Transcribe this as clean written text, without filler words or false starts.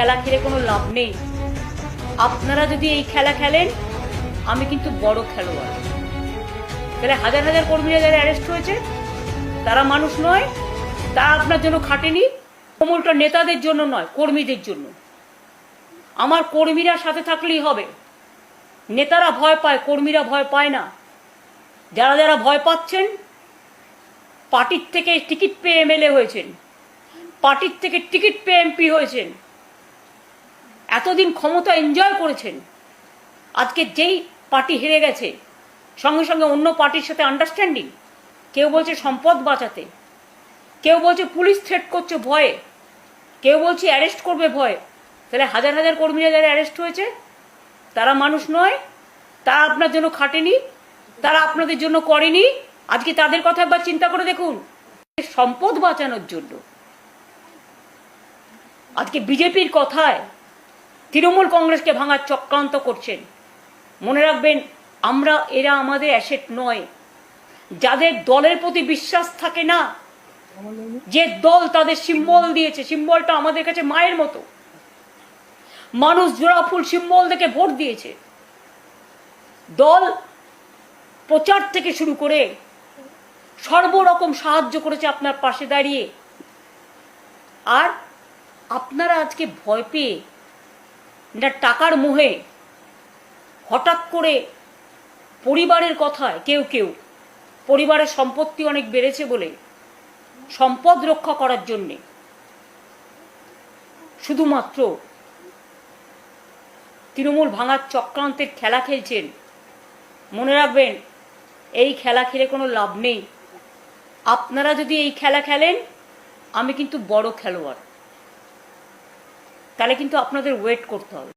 খেলা খেলে কোনো লাভ নেই। আপনারা যদি এই খেলা খেলেন, আমি কিন্তু বড় খেলোয়াড়। তাহলে হাজার হাজার কর্মীরা যারা অ্যারেস্ট হয়েছে তারা মানুষ নয়, তারা আপনার জন্য খাটেনি। তৃণমূলটা নেতাদের জন্য নয়, কর্মীদের জন্য। আমার কর্মীরা সাথে থাকলেই হবে। নেতারা ভয় পায়, কর্মীরা ভয় পায় না। যারা যারা ভয় পাচ্ছেন, পার্টির থেকে টিকিট পেয়ে এমএলএ হয়েছেন, পার্টির থেকে টিকিট পেয়ে এমপি হয়েছেন, এতদিন ক্ষমতা এনজয় করেছেন। আজকে যেই পার্টি হেরে গেছে, সঙ্গে সঙ্গে অন্য পার্টির সাথে আন্ডারস্ট্যান্ডিং। কেউ বলছে সম্পদ বাঁচাতে, কেউ বলছে পুলিশ থ্রেট করছে ভয়ে, কেউ বলছে অ্যারেস্ট করবে ভয়ে। তাহলে হাজার হাজার কর্মীরা যারা অ্যারেস্ট হয়েছে তারা মানুষ নয়, তারা আপনার জন্য খাটেনি, তারা আপনাদের জন্য করেনি। আজকে তাদের কথা একবার চিন্তা করে দেখুন। সম্পদ বাঁচানোর জন্য আজকে বিজেপির কথায় তৃণমূল কংগ্রেসকে ভাঙার চক্রান্ত করছেন। মনে রাখবেন, এরা আমাদের অ্যাসেট নয়। যাদের দলের প্রতি বিশ্বাস থাকে না, যে দল তাদের সিম্বল দিয়েছে, সিম্বলটা আমাদের কাছে মায়ের মতো। মানুষ জোড়া ফুল সিম্বল দেখে ভোট দিয়েছে। দল প্রচার থেকে শুরু করে সর্বরকম সাহায্য করেছে আপনার পাশে দাঁড়িয়ে। আর আপনারা আজকে ভয় পেয়ে না, টাকার মোহে হঠাৎ করে পরিবারের কথায় কেউ কেউ পরিবারের সম্পত্তি অনেক বেড়েছে বলে সম্পদ রক্ষা করার জন্যে শুধুমাত্র তৃণমূল ভাঙার চক্রান্তের খেলা খেলছেন। মনে রাখবেন, এই খেলা খেলে কোনো লাভ নেই। আপনারা যদি এই খেলা খেলেন, আমি কিন্তু বড় খেলোয়াড়। তাহলে কিন্তু আপনাদের ওয়েট করতে হবে।